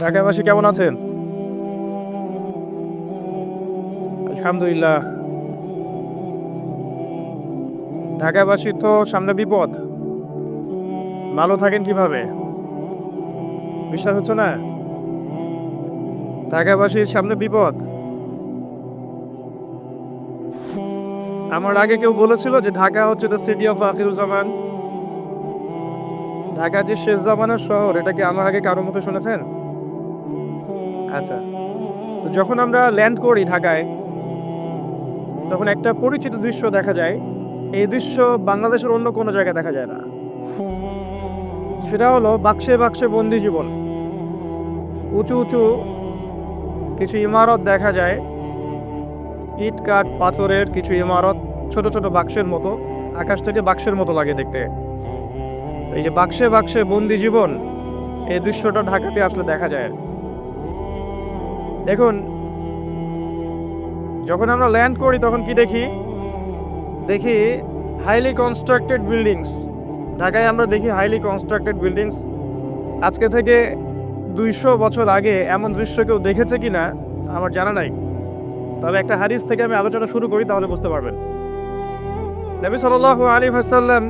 ঢাকাবাসী কেমন আছেন? আলহামদুলিল্লাহ। ঢাকাবাসী তো সামনে বিপদ, ভালো থাকেন কিভাবে? বিশ্বাস হচ্ছে না? ঢাকাবাসীর সামনে বিপদ। আমার আগে কেউ বলেছিল যে ঢাকা হচ্ছে the city of Akhiruzzaman. Dhaka যে শেষ জামানার শহর, এটা কি আমার আগে কারোর মুখে শুনেছেন? আচ্ছা, তো যখন আমরা ল্যান্ড করি ঢাকায়, তখন একটা পরিচিত দৃশ্য দেখা যায়। এই দৃশ্য বাংলাদেশের অন্য কোনো জায়গায় দেখা যায় না। সেটা হলো বাক্সে বাক্সে বন্দি জীবন। উঁচু উঁচু কিছু ইমারত দেখা যায়, ইট কাঠ পাথরের কিছু ইমারত, ছোট ছোট বাক্সের মতো, আকাশ থেকে বাক্সের মতো লাগে দেখতে। তো এই যে বাক্সে বাক্সে বন্দি জীবন, এই দৃশ্যটা ঢাকাতে আসলে দেখা যায়। দেখুন, যখন আমরা ল্যান্ড করি তখন কি দেখি? দেখি হাইলি কনস্ট্রাক্টেড বিল্ডিংস। ঢাকায় আমরা দেখি হাইলি কনস্ট্রাক্টেড বিল্ডিংস। আজকে থেকে 200 বছর আগে এমন দৃশ্য কেউ দেখেছে কিনা আমার জানা নাই। তবে একটা হাদিস থেকে আমি আলোচনা শুরু করি, তাহলে বুঝতে পারবেন। নবী সাল্লাল্লাহু আলাইহি ওয়াসাল্লাম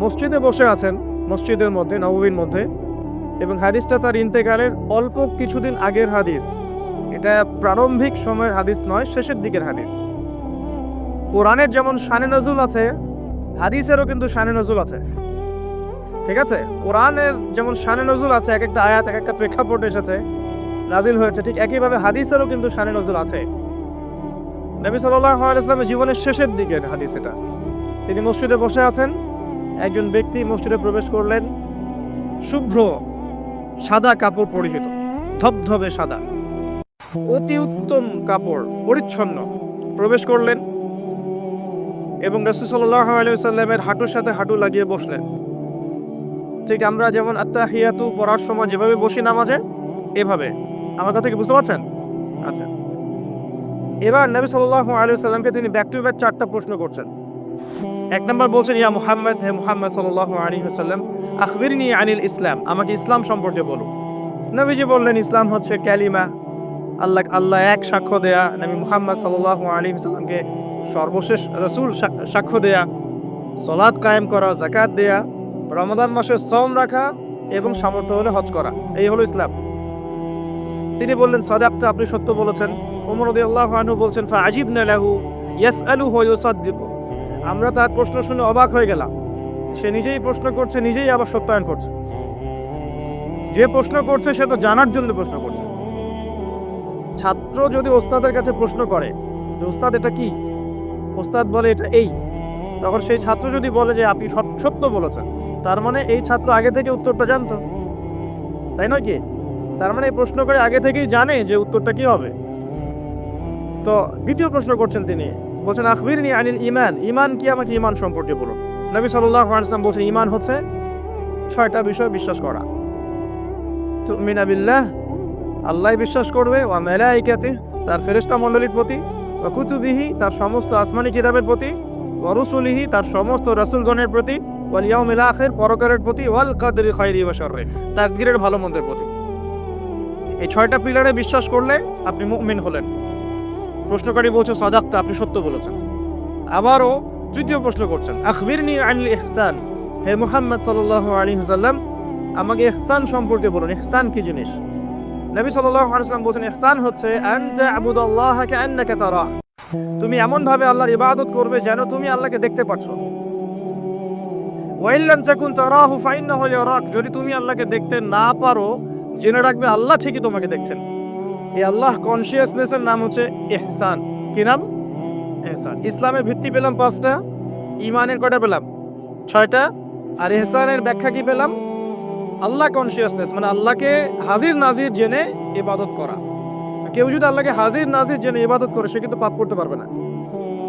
মসজিদে বসে আছেন, মসজিদের মধ্যে, নববীর মধ্যে, এবং হাদিসটা তার ইন্তেকালের অল্প কিছুদিন আগের হাদিস। এটা প্রারম্ভিক সময়ের হাদিস নয়, শেষের দিকের হাদিস। কোরআনের যেমন শানে নজুল আছে, হাদিসেরও কিন্তু শানে নজুল আছে। ঠিক আছে? কোরআনের যেমন শানে নজুল আছে, এক একটা আয়াত এক একটা প্রেক্ষাপট এসেছে, নাজিল হয়েছে, ঠিক একইভাবে হাদিসেরও কিন্তু শানে নজুল আছে। নবী সাল্লাল্লাহু আলাইহি ওয়াসাল্লামের জীবনের শেষের দিকের হাদিস এটা। তিনি মসজিদে বসে আছেন, একজন ব্যক্তি মসজিদে প্রবেশ করলেন, শুভ্র সাদা কাপড় পরিহিত, ধবধবে সাদা, অতি উত্তম কাপড়, পরিচ্ছন্ন, প্রবেশ করলেন এবং রাসূল সাল্লাল্লাহু আলাইহি ওয়াসাল্লামের হাঁটুর সাথে হাঁটু লাগিয়ে বসলেন। ঠিক আমরা যেমন আত্তাহিয়াতু পড়ার সময় যেভাবে বসি নামাজে, এভাবে। আমার কথা কি বুঝতে পারছেন? আচ্ছা, এবার নবী সাল্লাল্লাহু আলাইহি ওয়াসাল্লামকে তিনি ব্যাক টু ব্যাক 4টা প্রশ্ন করছেন। এক নম্বর বলছেন, ইয়া মুহাম্মদ, হে মুহাম্মদ সাল্লাল্লাহু আলাইহি ওয়াসাল্লাম, আখবিরনি আনিল ইসলাম, আমাকে ইসলাম সম্পর্কে বলো। নবীজি বললেন, ইসলাম হচ্ছে কালিমা, আল্লাহ এক সাক্ষ্য দেয়া, নবী মুহাম্মদ সাল্লাল্লাহু আলাইহি ওয়াসাল্লামকে সর্বশেষ রাসূল সাক্ষ্য দেয়া, সালাত কায়েম করা, যাকাত দেয়া, রমাদান মাসে সওম রাখা এবং সামর্থ্য হলে হজ করা, এই হলো ইসলাম। তিনি বললেন, সাদাকতা, আপনি সত্য বলেছেন। ওমর রাদিয়াল্লাহু আনহু বলছেন, ফাআজিবনা লাহু ইয়াসআলুহু ওয়া ইউসাদ্দিকু, আমরা তার প্রশ্ন শুনে অবাক হয়ে গেলাম। সে নিজেই প্রশ্ন করছে, নিজেই আবার সত্যায়ন করছে। যে প্রশ্ন করছে সে তো জানার জন্য প্রশ্ন করছে। ছাত্র যদি ওস্তাদের কাছে প্রশ্ন করে যে ওস্তাদ এটা কি, ওস্তাদ বলে এটা এই, তখন সেই ছাত্র যদি বলে যে আপনি সত্য বলেছেন, তার মানে এই ছাত্র আগে থেকে উত্তরটা জানতো, তাই নয় কি? তার মানে এই প্রশ্ন করে আগে থেকেই জানে যে উত্তরটা কি হবে। তো দ্বিতীয় প্রশ্ন করছেন তিনি, বলছেন, আখবিরনি আনিল ঈমান, ঈমান কি, আমাকে ঈমান সম্পর্কে বলুন। নবী সাল্লাল্লাহু আলাইহি ওয়াসাল্লাম বলছেন, ঈমান হচ্ছে 6টা বিষয় বিশ্বাস করা। তুমিনা বিল্লাহ, আল্লাহ বিশ্বাস করবে, ওয়া মালাইকাতিহি, তার ফেরেশতা মণ্ডলীর প্রতি, ওয়া কুতুবিহি, তার সমস্ত আসমানি কিতাবের প্রতি, ওয়া রুসুলিহি, তার সমস্ত রাসূলগণের প্রতি, ওয়াল ইয়াউমিল আখির, পরকালের প্রতি, ওয়াল কদরি খায়রি ওয়া শাররি, তাকদীরের ভালো মন্দের প্রতি। এই 6টা পিলারে বিশ্বাস করলে আপনি মুমিন হলেন। প্রশ্নকারী বলছে, সাদাকতা, আপনি সত্য বলেছেন। আবারও তৃতীয় প্রশ্ন করছেন, আখবিরনি আনিল ইহসান, হে মুহাম্মদ সাল্লাল্লাহু আলাইহি ওয়াসাল্লাম, আমাকে ইহসান সম্পর্কে বলুন, ইহসান কি জিনিস? নবী সাল্লাল্লাহু আলাইহি ওয়াসাল্লাম বলেন, ইহসান হচ্ছে আনতা আবুদাল্লাহা কাআন্নাকা তারাহ, তুমি এমন ভাবে আল্লাহর ইবাদত করবে যেন তুমি আল্লাহকে দেখতে পাচ্ছো। ওয়া ইল্লাম তাকুন তারাহু ফাইন্নাহু ইয়ারাক, যদি তুমি আল্লাহকে দেখতে না পারো, জেনে রাখবে আল্লাহ ঠিকই তোমাকে দেখছেন। এই আল্লাহ কনসিয়াসনেসের নাম হচ্ছে ইহসান। কি নাম? ইহসান। ইসলামের ভিত্তি পেলাম 5টা, ঈমানের কয়টা পেলাম? 6টা, আর ইহসানের ব্যাখ্যা কি পেলাম? আল্লাহ কনসিয়াসনেস, মানে আল্লাহকে হাজির নাজির জেনে ইবাদত করা। কেউ যদি আল্লাহকে হাজির নাজির জেনে ইবাদত করে, সে কিন্তু পাপ করতে পারবে না।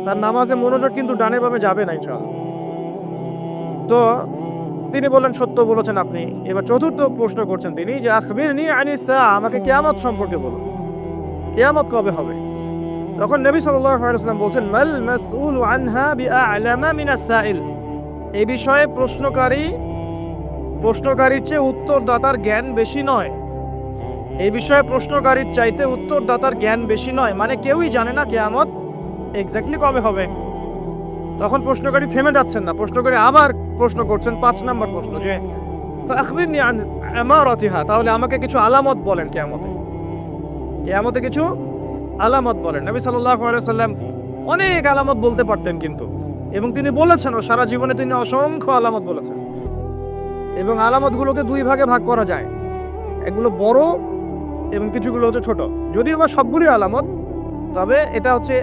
তার নামাজে মনোযোগ কিন্তু ডানে বামে যাবে না ইনশাআল্লাহ। তো তিনি বললেন, সত্য বলেছেন আপনি। এবার চতুর্থ প্রশ্ন করছেন তিনি, যে আখবিরনি আনিস সাআ, আমাকে কিয়ামত সম্পর্কে বলুন, কিয়ামত কবে হবে? তখন নবী সাল্লাল্লাহু আলাইহি ওয়াসাল্লাম বলছেন, মাল মাসউলু আনহা বিআ'লামা মিনাস সাইল, এই বিষয়ে প্রশ্নকারীর চেয়ে উত্তরদাতার জ্ঞান বেশি নয়। এই বিষয়ে প্রশ্নকারীর চাইতে উত্তরদাতার জ্ঞান বেশি নয়, মানে কেউই জানে না কিয়ামত এক্স্যাক্টলি কবে হবে। তখন প্রশ্নকারী থেমে যাচ্ছেন না, প্রশ্নকারী আবার প্রশ্ন করছেন ৫ নম্বর প্রশ্ন, যে ফাখবিরনি আন আমারাতিহা, তাহলে আমাকে কিছু আলামত বলেন কিয়ামতে কিছু আলামত বলেন। নবী সাল্লাল্লাহু আলাইহি ওয়াসাল্লাম অনেক আলামত বলতে পারতেন কিন্তু, এবং তিনি বলেছেন সারা জীবনে তিনি অসংখ্য আলামত বলেছেন। এবং আলামতগুলোকে দুই ভাগে ভাগ করা যায়, এগুলো বড় এবং কিছুগুলো হচ্ছে ছোট। যদিও বা সবগুলি আলামত, তবে এটা হচ্ছে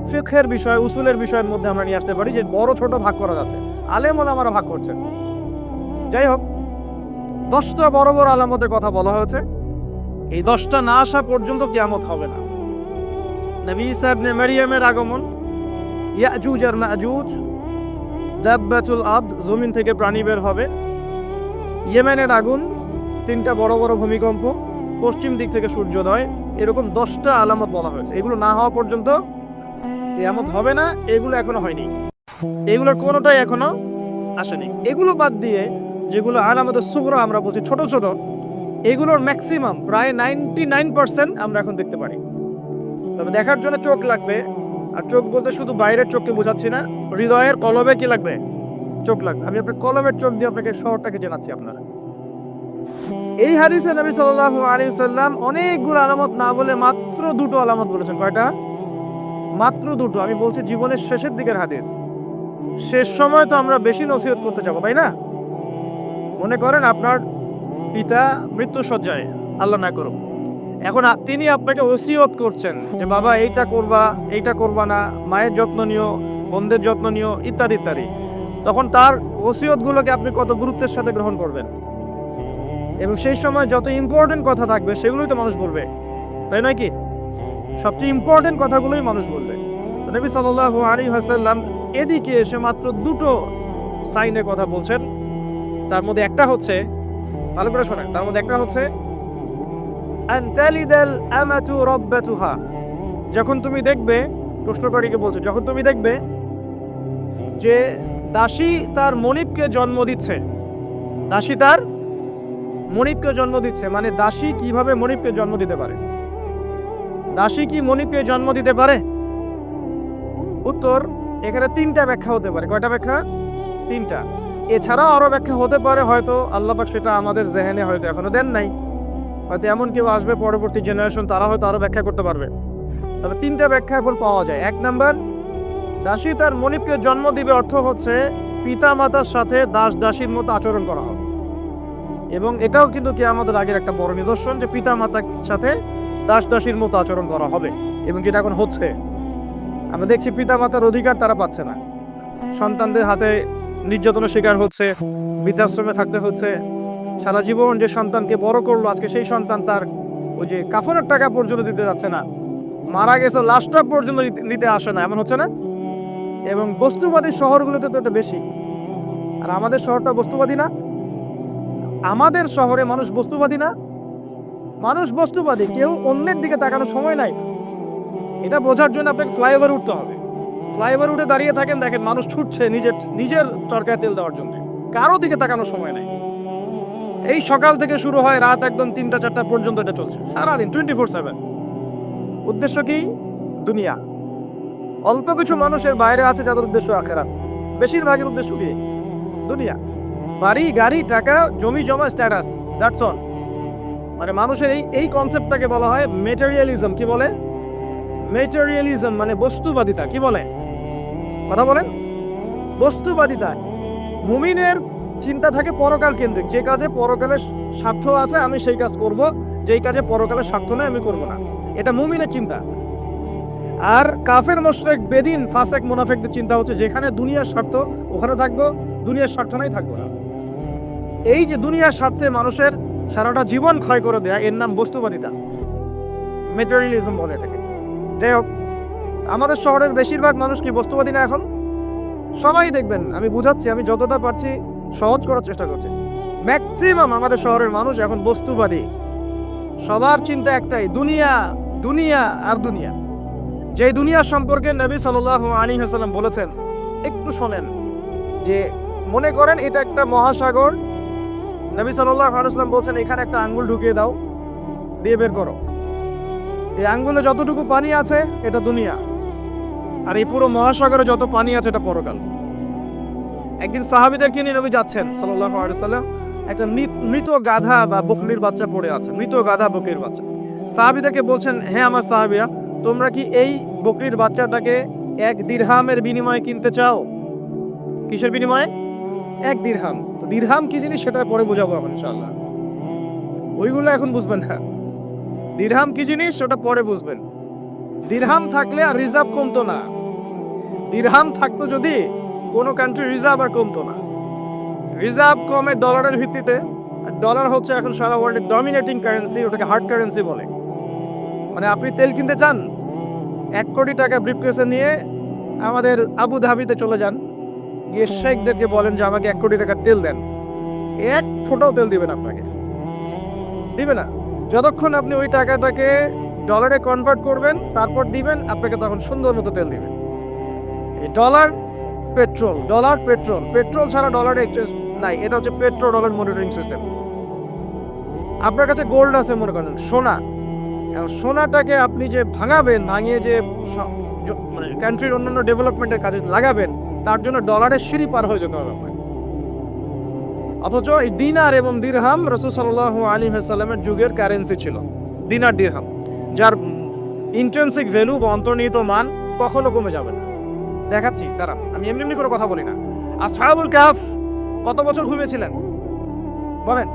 ফিকহের বিষয়, উসুলের বিষয়ের মধ্যে আমরা নিয়ে আসতে পারি যে বড় ছোট ভাগ করা যাচ্ছে, আলেম ওলামারা ভাগ করছেন। যাই হোক, 10টা বড় বড় আলামতের কথা বলা হয়েছে। এই 10টা না আসা পর্যন্ত কিয়ামত হবে না। নবী ঈসা ইবনে মারইয়ামের আগমন, ইয়াজুজ আর মাজুজ, দাব্বাতুল আরদ, জমিন থেকে প্রাণী বের হবে, ইয়েমেনের আগুন, 3টা বড় বড় ভূমিকম্প, পশ্চিম দিক থেকে সূর্যোদয়, এরকম 10টা আলামত বলা হয়েছে। এগুলো না হওয়া পর্যন্ত কিয়ামত হবে না। এগুলো এখনো হয়নি, এগুলোর কোনোটাই এখনো আসেনি। এগুলো বাদ দিয়ে যেগুলো আলামতের সুগরা আমরা বলছি, ছোট ছোট, এগুলোর ম্যাক্সিমাম প্রায় 99% আমরা এখন দেখতে পারি। তবে দেখার জন্য চোখ লাগবে, আর চোখ বলতে শুধু বাইরের চোখকে বোঝাচ্ছি না, হৃদয়ের কলবে কি লাগবে? চোখ লাগবে। আমি আপনার কলবের চোখ দিয়ে আপনাকে শহরটাকে জানাচ্ছি। আপনারা এই হাদিসে নবী সাল্লাল্লাহু আলাইহি ওয়াসাল্লাম অনেকগুলো আলামত না বলে মাত্র 2টো আলামত বলেছেন। কয়টা? মাত্র 2টো। আমি বলছি জীবনের শেষের দিকের হাদিস, শেষ সময় তো আমরা বেশি নসিহত করতে যাবো, তাই না? মনে করেন আপনার পিতা মৃত্যুশয্যায়, আল্লাহ না করুক, এখন তিনি আপনাকে ওসিয়ত করছেন যে বাবা এইটা করবা, এইটা করবা না, মায়ের যত্ন নিও, বোনদের যত্ন নিও, ইত্যাদি ইত্যাদি। তখন তার ওসিয়তগুলোকে আপনি কত গুরুত্বের সাথে গ্রহণ করবেন, এবং সেই সময় যত ইম্পর্টেন্ট কথা থাকবে সেগুলোই তো মানুষ বলবে, তাই নয় কি? সবচেয়ে ইম্পর্টেন্ট কথাগুলোই মানুষ বলবে। নবী সাল্লাল্লাহু আলাইহি ওয়াসাল্লাম এদিকে এসে মাত্র 2টো সাইনের কথা বলছেন। তার মধ্যে একটা হচ্ছে, ভালো করে শোনেন, তার মধ্যে একটা হচ্ছে আনতালিদাল আমাতু রাব্বাতুহা। যখন তুমি দেখবে, প্রশ্নকারীকে বলছে, যখন তুমি দেখবে যে দাসী তার মনিবকে জন্ম দিচ্ছে, দাসী তার মনিবকে জন্ম দিচ্ছে, মানে দাসী কিভাবে মনিবকে জন্ম দিতে পারে? দাসী কি মনিবকে জন্ম দিতে পারে? উত্তর, এখানে 3টা ব্যাখ্যা হতে পারে। কয়টা ব্যাখ্যা? 3টা। এছাড়াও আরো ব্যাখ্যা হতে পারে, হয়তো আল্লাহ পাক সেটা আমাদের জেহেনে হয়তো এখনো দেন নাই, হয়তো এমন কেউ আসবে পরবর্তী জেনারেশন, তারা হয়তো আরো ব্যাখ্যা করতে পারবে। তবে 3টা ব্যাখ্যা এখন পাওয়া যায়। 1 নাম্বার, দাসী তার মনিবকে জন্ম দিবে অর্থ হচ্ছে পিতা মাতার সাথে দাস দাসীর মতো আচরণ করা হবে। এবং এটাও কিন্তু কিয়ামতের আগের একটা বড় নিদর্শন যে পিতা মাতার সাথে দাস দাসীর মতো আচরণ করা হবে, এবং যেটা এখন হচ্ছে। আমরা দেখছি পিতা মাতার অধিকার তারা পাচ্ছে না, সন্তানদের হাতে নির্যাতনের শিকার হচ্ছে, বৃদ্ধাশ্রমে থাকতে হচ্ছে। সারা জীবন যে সন্তানকে বড় করলো, আজকে সেই সন্তান তার ওই যে কাফনের টাকা পর্যন্ত দিতে যাচ্ছে না, মারা গেছে লাশটা পর্যন্ত নিতে আসে না, এমন হচ্ছে না? এবং বস্তুবাদী শহরগুলোতে তো এটা বেশি। আর আমাদের শহরটা বস্তুবাদী না? আমাদের শহরে মানুষ বস্তুবাদী না? মানুষ বস্তুবাদী, কেউ অন্যের দিকে তাকানোর সময় নাই। এটা বোঝার জন্য আপনাকে ফ্লাইওভার উঠতে হবে। ফ্লাইওভার উঠে দাঁড়িয়ে থাকেন, দেখেন মানুষ ছুটছে নিজের তরকায় তেল দেওয়ার জন্য, কারো দিকে তাকানোর সময় নাই। এই সকাল থেকে শুরু হয়, রাত একদম 3টা-4টা পর্যন্ত এটা চলছে, সারাদিন 24/7। উদ্দেশ্য কি? দুনিয়া। অল্প কিছু মানুষের বাইরে আছে যাদের উদ্দেশ্য আখেরাত, বেশিরভাগের উদ্দেশ্য কি? দুনিয়া। বাড়ি, গাড়ি, টাকা, জমি জমা, স্ট্যাটাস, দ্যাটস অল। মানে মানুষের এই কনসেপ্টটাকে বলা হয় মেটেরিয়ালিজম। কি বলে? মেটেরিয়ালিজম মানে বস্তুবাদিতা। কি বলে? কথা বলেন। বস্তুবাদিতা। মুমিনের চিন্তা থাকে পরকাল কেন্দ্রিক, যে কাজে পরকালের স্বার্থ আছে আমি সেই কাজ করব, যেই কাজে পরকালের স্বার্থ নেই আমি করব না। এটা মুমিনের চিন্তা। আর কাফের মুশরিক বেদিন ফাসেক মুনাফিকদের চিন্তা হচ্ছে যেখানে দুনিয়ার স্বার্থ ওখানে থাকবো, দুনিয়ার স্বার্থ নাই থাকবো না। এই যে দুনিয়ার স্বার্থে মানুষের সারাটা জীবন ক্ষয় করে দেয়া, এর নাম বস্তুবাদিতা, মেটেরিয়ালিজম বলে এটাকে। যাই হোক, আমাদের শহরের বেশিরভাগ মানুষ কি বস্তুবাদী না এখন? সবাই দেখবেন, আমি বুঝাচ্ছি, আমি যতটা পারছি সহজ করার চেষ্টা করছি। ম্যাক্সিমাম আমাদের শহরের মানুষ এখন বস্তুবাদী। সবার চিন্তা একটাই, দুনিয়া, দুনিয়া আর দুনিয়া। যে দুনিয়া সম্পর্কে নবী সাল্লাল্লাহু আলাইহি ওয়াসাল্লাম বলেছেন, একটু শোনেন, যে মনে করেন এটা একটা মহাসাগর। নবী সাল্লাল্লাহু আলাইহি ওয়াসাল্লাম বলছেন এখানে একটা আঙ্গুল ঢুকিয়ে দাও, দিয়ে বের করো। এই আঙ্গুলে যতটুকু পানি আছে এটা দুনিয়া, আর এই পুরো মহাসাগরে যত পানি আছে এটা পরকাল। একদিন সাহাবীদেরকে নিয়ে নবী যাচ্ছেন সাল্লাল্লাহু আলাইহি ওয়াসাল্লাম, একটা মৃত গাধা বা বকরির বাচ্চা পড়ে আছে, মৃত গাধা বকরির বাচ্চা। সাহাবীদেরকে বলছেন, হ্যাঁ আমার সাহাবীরা, তোমরা কি এই বকরির বাচ্চাটাকে 1 দিরহামের বিনিময়ে কিনতে চাও? কিসের বিনিময়ে? 1 দিরহাম। তো দিরহাম কি জিনিস সেটা পরে বোঝাবো এখন ইনশাআল্লাহ, ওইগুলো এখন বুঝবেন না। দিরহাম কি জিনিস ওটা পরে বুঝবেন। দিরহাম থাকলে আর রিজার্ভ কমতো না। দিরহাম থাকতো যদি কোনো কান্ট্রি রিজার্ভ আর কমতো না। রিজার্ভ কমে ডলারের ভিত্তিতে, আর ডলার হচ্ছে এখন সারা ওয়ার্ল্ডের ডমিনেটিং কারেন্সি, ওটাকে হার্ড কারেন্সি বলে। মানে আপনি তেল কিনতে চান, 1 কোটি টাকা ব্রিফকেসে নিয়ে আমাদের আবু ধাবিতে চলে যান, গিয়ে শেখদেরকে বলেন যে আমাকে 1 কোটি টাকার তেল দেন, 1 ফোঁটাও তেল দিবেন আপনাকে, দিবে না। যতক্ষণ আপনি ওই টাকাটাকে ডলারে কনভার্ট করবেন তারপর দিবেন, আপনাকে তখন সুন্দর মতো তেল দিবেন। এই dollar petrol, dollar petrol, petrol ছাড়া ডলারে এক্সচেঞ্জ নাই। এটা হচ্ছে পেট্রো ডলার মনিটরিং সিস্টেম। আপনার কাছে গোল্ড আছে মনে করেন, সোনা, এখন সোনাটাকে আপনি যে ভাঙাবেন, ভাঙিয়ে যে মানে কান্ট্রির অন্যান্য ডেভেলপমেন্টের কাজে লাগাবেন, তার জন্য ডলারের সিঁড়ি পার হয়ে যেতে হবে আপনাকে। অথচ এই দিনার এবং দিরহাম রাসূল সাল্লাল্লাহু আলাইহি ওয়াসাল্লামের যুগের কারেন্সি ছিল, দিনার দিরহাম, যার ইন্ট্রিনসিক ভ্যালু বা অন্তর্নিহিত মান কখনো কমে যাবে না। দেখাচ্ছি দাঁড়ান, আমি এমনি এমনি করে কথা বলি না। আসহাবুল কাহফ কত বছর ঘুমিয়েছিলেন বলেন?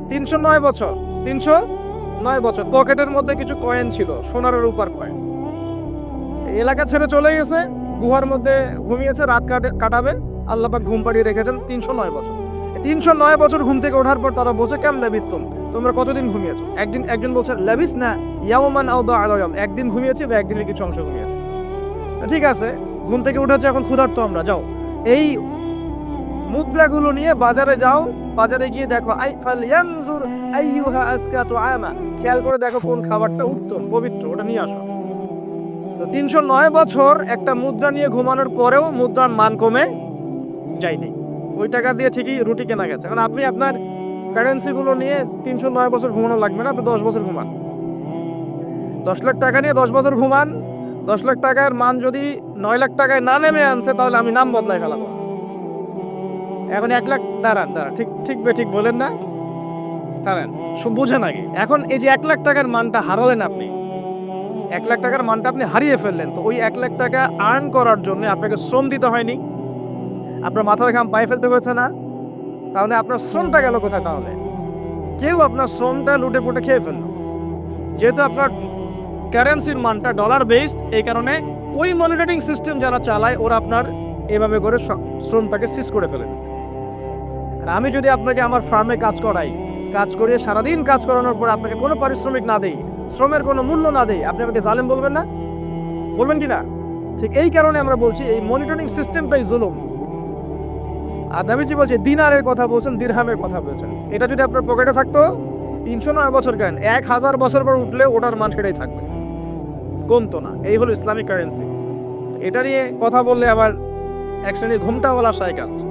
309 বছর। 309 বছর। পকেটের মধ্যে কিছু কয়েন ছিল, সোনার রূপার কয়েন। এলাকা ছেড়ে চলে গেছে, গুহার মধ্যে ঘুমিয়েছে, রাত কাটাবে, আল্লাহ পাক ঘুম পাড়িয়ে রেখেছেন 309 বছর। 309 বছর ঘুম থেকে ওঠার পর তারা বলছে, কেম লাবিস্তুম, তোমরা কতদিন ঘুমিয়েছো? একজন বলছে লাবিস না ইয়াওমান আও বা'দা ইয়াওম, একদিন ঘুমিয়েছি বা একদিনের কিছু অংশ ঘুমিয়েছি। ঠিক আছে, ঘুম থেকে উঠেছে, এখন ক্ষুধার্ত আমরা, যাও এই মুদ্রাগুলো নিয়ে বাজারে যাও, বাজারে গিয়ে দেখো ফালয়ানজুর আইয়ুহা আসকাতু আমা, খেয়াল করে দেখো কোন খাবারটা উত্তম পবিত্র, ওটা নিয়ে আসো। তো 309 বছর একটা মুদ্রা নিয়ে ঘুমানোর পরেও মুদ্রার মান কমে যায়নি। ওই টাকা দিয়ে ঠিকই রুটি কেনা গেছে। কারণ আপনি আপনার কারেন্সিগুলো নিয়ে 309 বছর ঘুমানো লাগবে না, আপনি 10 বছর ঘুমান। 10 লাখ টাকা নিয়ে 10 বছর ঘুমান, 10 লাখ টাকার মান যদি 9 লাখ টাকায় না নেমে আনছে, তাহলে আমি নাম বদলাই ফেলাবো। এখন 1 লাখ, দাঁড়ান ঠিক বলেন না, দাঁড়ান বুঝেন আগে। এখন এই যে 1 লাখ টাকার মানটা হারালেন আপনি, 1 লাখ টাকার মানটা আপনি হারিয়ে ফেললেন, তো ওই 1 লাখ টাকা আর্ন করার জন্য আপনাকে শ্রম দিতে হয়নি? আপনার মাথার ঘাম পায়ে ফেলতে হয়েছে না? তাহলে আপনার শ্রমটা গেল কোথায়? তাহলে কেউ আপনার শ্রমটা লুটে পুটে খেয়ে ফেললো। যেহেতু আপনার কারেন্সির মানটা ডলার বেসড, এই কারণে ওই মনিটরিং সিস্টেম যারা চালায় ওরা আপনার এভাবে করে শ্রমটাকে সিজ করে ফেলে। আর আমি যদি আপনাকে আমার ফার্মে কাজ করাই, কাজ করিয়ে সারাদিন কাজ করানোর পর আপনাকে কোনো পারিশ্রমিক না দেই, শ্রমের কোনো মূল্য না দেই, আপনি আমাকে জালেম বলবেন না? বলবেন কি না? ঠিক এই কারণে আমরা বলছি এই মনিটরিং সিস্টেমটাই জুলুম। আর নবীজি বলছে দিনারের কথা বলছেন, দিরহামের কথা বলছেন। এটা যদি আপনার পকেটে থাকতো 309 বছর কেন, 1000 বছর পর উঠলে ওটার মান সেটাই থাকবে, কমতো না। এই হলো ইসলামিক কারেন্সি। এটা নিয়ে কথা বললে আবার এক শ্রেণীর ঘুমটাওয়ালা শায়েখ আছে,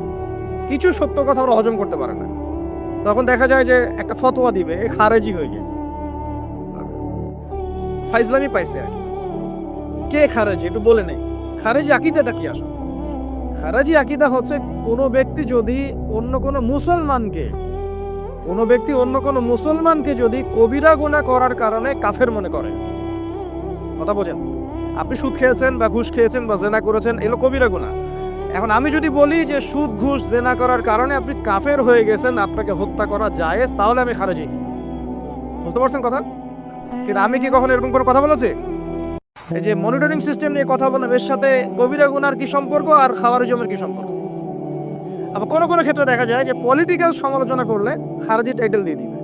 কিছু সত্য কথা ওরা হজম করতে পারে না। তখন দেখা যায় যে একটা ফতোয়া দিবে, খারেজি হয়ে গেছে, ফাইজলামি পাইছে। আর কে খারেজি একটু বলে নেই, খারেজি আকীদাটা কি আসলে? খারেজি আকীদা হচ্ছে কোনো ব্যক্তি যদি অন্য কোনো মুসলমানকে যদি কবিরা গুনাহ করার কারণে কাফের মনে করে। কথা বোঝেন? আপনি সুদ খেয়েছেন বা ঘুষ খেয়েছেন বা জেনা করেছেন, এগুলো কবিরা গুনাহ। এখন আমি যদি বলি যে সুদ ঘুষ জেনা করার কারণে আপনি কাফের হয়ে গেছেন, আপনাকে হত্যা করা জায়েজ, তাহলে আমি খারেজি। বুঝতে পারছেন কথা? কিন্তু আমি কি কখনো এরকম করে কথা বলেছি? এই যে মনিটরিং সিস্টেম নিয়ে কথা বললাম, এর সাথে কবিরা গুনার কি সম্পর্ক আর খাওয়ারিজমের কি সম্পর্ক? আবার কোনো কোনো ক্ষেত্রে দেখা যায় যে পলিটিক্যাল সমালোচনা করলে খারেজি টাইটেল দিয়ে দিবে।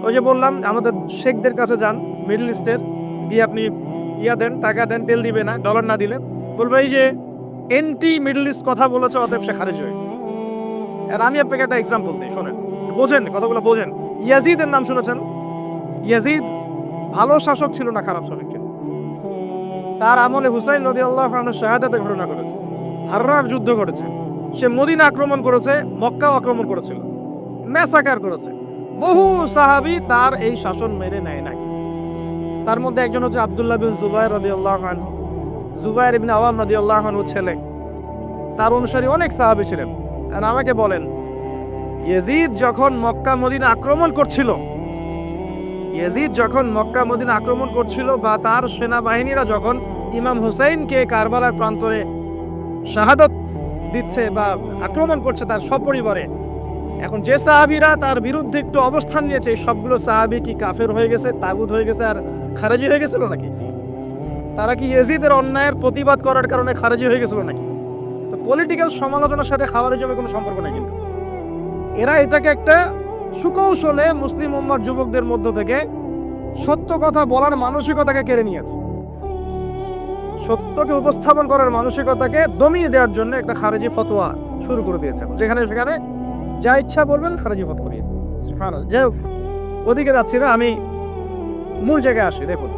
ওই যে বললাম, আমাদের শেখদের কাছে যান মিডল ইস্টের, গিয়ে আপনি দেন, টাকা দেন, তেল দিবে না, ডলার না দিলে বলবে এই যে এন্টি মিডল ইস্ট কথা বলেছে, অতএব সে খারেজি হয়ে গেছে। আর আমি আপনাকে একটা এক্সাম্পল দিই, শোনেন, বোঝেন কথাগুলো, বোঝেন। ইয়াজিদের নাম শুনেছেন? ইয়াজিদ ভালো শাসক ছিল না, খারাপ শাসক ছিল। তার আমলে হুসাইন রাদিয়াল্লাহু আনহু শাহাদাতের ঘটনা ঘটেছে, হাররার যুদ্ধ ঘটেছে, সে মদিনা আক্রমণ করেছে, মক্কাও আক্রমণ করেছিল, ম্যাসাকার করেছে, বহু সাহাবী তার এই শাসন মেনে নেয় নাই। তার মধ্যে একজন হচ্ছে আব্দুল্লাহ বিন জুবাইর রাদিয়াল্লাহু আনহু, জুবাইর ইবনে আওয়াম রাদিয়াল্লাহু আনহু ছেলে। তার অনুসারী অনেক সাহাবী ছিলেন। আর আমাকে বলেন, ইয়াজিদ যখন মক্কা মদিনা আক্রমণ করছিল, বা তার সেনাবাহিনীরা যখন ইমাম হুসাইনকে কারবালার প্রান্তরে শাহাদত দিচ্ছে বা আক্রমণ করছে তার সপরিবারে, এখন যে সাহাবীরা তার বিরুদ্ধে একটু অবস্থান নিয়েছে, সবগুলো সাহাবী কি কাফের হয়ে গেছে, তাগুত হয়ে গেছে আর খারেজি হয়ে গেছিল নাকি? তারা কি ইয়াজিদের অন্যায়ের প্রতিবাদ করার কারণে খারেজি হয়ে গেছিল নাকি? তো পলিটিক্যাল সমালোচনার সাথে খাওয়ারিজমের কোনো সম্পর্ক নেই। কিন্তু এরা এটাকে একটা সুকৌশলে মুসলিম উম্মার যুবকদের মধ্য থেকে সত্য কথা বলার মানসিকতাকে কেড়ে নিয়েছে। সত্যকে উপস্থাপন করার মানসিকতাকে দমিয়ে দেওয়ার জন্য একটা খারেজি ফতোয়া শুরু করে দিয়েছে। যেখানে সেখানে যা ইচ্ছা বলবেন খারেজি ফতোয়া দিয়ে। যাই হোক, ওদিকে যাচ্ছি না, আমি মূল জায়গায় আসি। দেখুন,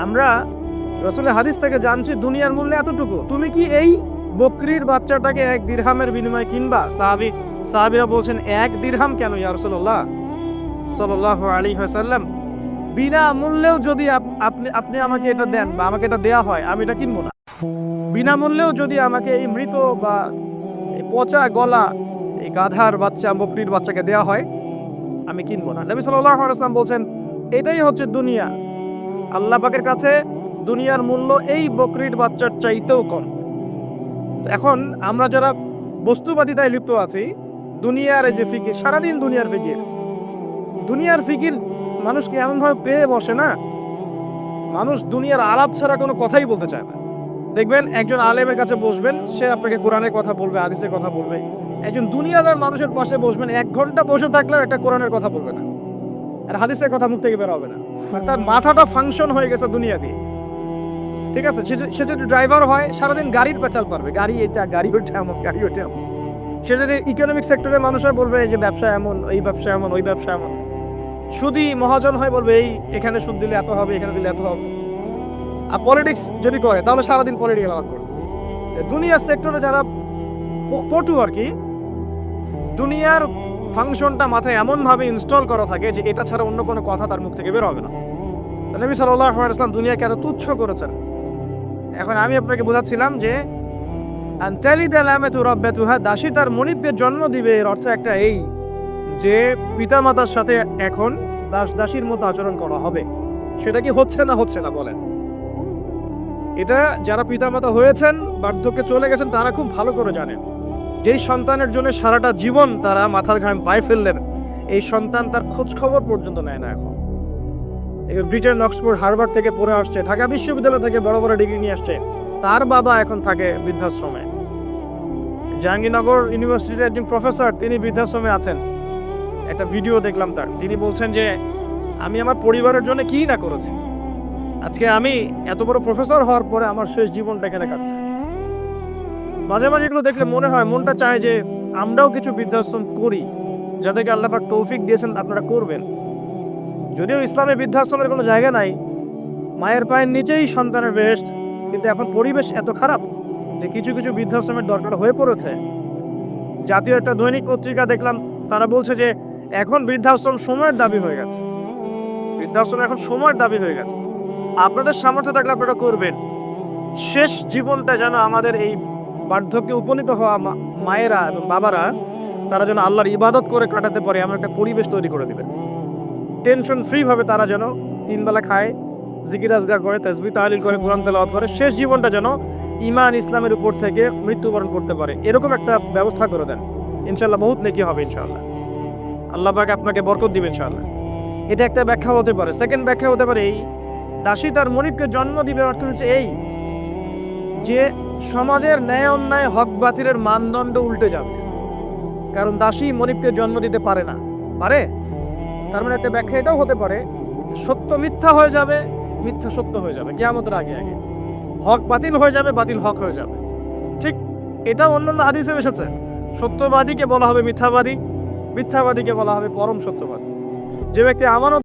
আমরা রাসূলের হাদিস থেকে জানছি দুনিয়ার মূল্য এতটুকু। তুমি কি এই বকরির বাচ্চাটাকে 1 দিরহামের বিনিময়ে কিনবা? সাহাবীরা বলছেন 1 দিরহাম কেন ইয়া রাসূলুল্লাহ সাল্লাল্লাহু আলাইহি ওয়াসাল্লাম, বিনা মূল্যেও যদি আপনি আমাকে এটা দেন বা আমাকে এটা দেয়া হয়, আমি এটা কিনবো না। বিনামূল্যেও যদি আমাকে এই মৃত বা এই পচা গলা এই গাধার বাচ্চা, বকরির বাচ্চাকে দেয়া হয়, আমি কিনবো না। নবী সাল্লাল্লাহু আলাইহি ওয়াসাল্লাম বলছেন এটাই হচ্ছে দুনিয়া। আল্লাহ পাকের কাছে দুনিয়ার মূল্য এই বকরির বাচ্চার চাইতেও কম। এখন আমরা যারা বস্তুবাদিতায় লিপ্ত আছি, দুনিয়ার যে ফিকির, সারাদিন দুনিয়ার ফিকির মানুষকে এমনভাবে পেয়ে বসে না, মানুষ দুনিয়ার আলাপ ছাড়া কোনো কথাই বলতে চায় না। দেখবেন একজন আলেমের কাছে বসবেন, সে আপনাকে কোরআনের কথা বলবে, হাদিসের কথা বলবে। একজন দুনিয়াদার মানুষের পাশে বসবেন, 1 ঘন্টা বসে থাকলেও একটা কোরআনের কথা বলবে না, আর হাদিসের কথা মুখ থেকে বের হবে না। মানে তার মাথাটা ফাংশন হয়ে গেছে দুনিয়া দিয়ে। ঠিক আছে, সে যদি ড্রাইভার হয়, সারাদিন গাড়ির পেঁচাল পারবে, গাড়ি এটা, গাড়ি ওটা এমন, গাড়ি ওটা এমন। সে যদি ইকোনমিক সেক্টরের মানুষরা বলবে যে ব্যবসা এমন, এই ব্যবসা এমন, ওই ব্যবসা এমন। সুদী মহাজন হয় বলবে এই এখানে সুদ দিলে এত হবে, এখানে দিলে এত হবে। আর পলিটিক্স যদি করে তাহলে সারাদিন পলিটিক্যাল আলাপ করবে। দুনিয়ার সেক্টরে যারা পটু আর কি, দুনিয়ার ফাংশনটা মাথায় এমনভাবে ইনস্টল করা থাকে যে এটা ছাড়া অন্য কোনো কথা তার মুখ থেকে বের হবে না। নবী সাল্লাল্লাহু আলাইহি ওয়াসাল্লাম দুনিয়াকে এত তুচ্ছ করেছেন। এখন আমি আপনাকে বোঝাচ্ছিলাম যে দাসী তার মনিবকে জন্ম দিবে, এর অর্থ একটা এই যে পিতামাতার সাথে এখন দাসীর মতো আচরণ করা হবে। সেটা কি হচ্ছে না বলেন? এটা যারা পিতামাতা হয়েছেন, বার্ধক্যে চলে গেছেন, তারা খুব ভালো করে জানেন। যেই সন্তানের জন্য সারাটা জীবন তারা মাথার ঘাম পায়ে ফেললেন, এই সন্তান তার খোঁজ খবর পর্যন্ত নেয় না। এখন ব্রিটেন, অক্সফোর্ড, হার্ভার্ড থেকে পড়ে আসছে, ঢাকা বিশ্ববিদ্যালয় থেকে বড় বড় ডিগ্রি নিয়ে আসছে, তার বাবা এখন থাকে বৃদ্ধাশ্রমে। জাহাঙ্গীরনগর ইউনিভার্সিটির একজন প্রফেসর, তিনি বৃদ্ধাশ্রমে আছেন। একটা ভিডিও দেখলাম তার, তিনি বলছেন যে আমি আমার পরিবারের জন্য কি না করেছি, আজকে আমি এত বড় প্রফেসর হওয়ার পরে আমার শেষ জীবনটা এখানে কাটছে। মাঝে মাঝে এগুলো দেখলে মনে হয়, মনটা চায় যে আমরাও কিছু বৃদ্ধাশ্রম করি, যাদেরকে আল্লাহ পাক তৌফিক দিয়েছেন আপনারা করবেন। যদিও ইসলামে বৃদ্ধাশ্রমের কোনো জায়গা নাই, মায়ের পায়ের নিচেই সন্তানের বেহেশত, কিন্তু এখন পরিবেশ এত খারাপ যে কিছু কিছু বৃদ্ধাশ্রমের দরকার হয়ে পড়েছে। জাতীয় একটা দৈনিক পত্রিকা দেখলাম, তারা বলছে যে এখন বৃদ্ধাশ্রম সময়ের দাবি হয়ে গেছে। বৃদ্ধাশ্রম এখন সময়ের দাবি হয়ে গেছে। আপনাদের সামর্থ্য থাকলে আপনারা করবেন। শেষ জীবনটা যেন আমাদের এই বার্ধক্যে উপনীত হওয়া মায়েরা এবং বাবারা, তারা যেন আল্লাহর ইবাদত করে কাটাতে পারে এমন একটা পরিবেশ তৈরি করে দিবেন। টেনশন ফ্রি ভাবে তারা যেন 3 বেলা খায়, জিকির আজগার করে, তাসবিহ তাহলিল করে, কোরআন তেলাওয়াত করে, শেষ জীবনটা যেন ঈমান ইসলামের উপর থেকে মৃত্যুবরণ করতে পারে, এরকম একটা ব্যবস্থা করে দেন। ইনশাআল্লাহ বহুত নেকি হবে ইনশাআল্লাহ। আল্লাহ পাক আপনাকে বরকত দিবেন ইনশাআল্লাহ। এটা একটা ব্যাখ্যা হতে পারে। সেকেন্ড ব্যাখ্যা হতে পারে এই, দাসী তার মনিবকে জন্ম দিবে অর্থ হচ্ছে এই যে সমাজের ন্যায় অন্যায়, হক বাতিলের মানদণ্ড উল্টে যাবে। কারণ দাসী মনিবকে জন্ম দিতে পারে না, পারে? তার মানে একটা ব্যাখ্যা এটাও হতে পারে, সত্য মিথ্যা হয়ে যাবে, মিথ্যা সত্য হয়ে যাবে কিয়ামতের আগে আগে, হক বাতিল হয়ে যাবে, বাতিল হক হয়ে যাবে। ঠিক এটা অন্যান্য হাদিসে এসেছে। সত্যবাদীকে বলা হবে মিথ্যাবাদী, মিথ্যাবাদীকে বলা হবে পরম সত্যবাদী। যে ব্যক্তি আমানত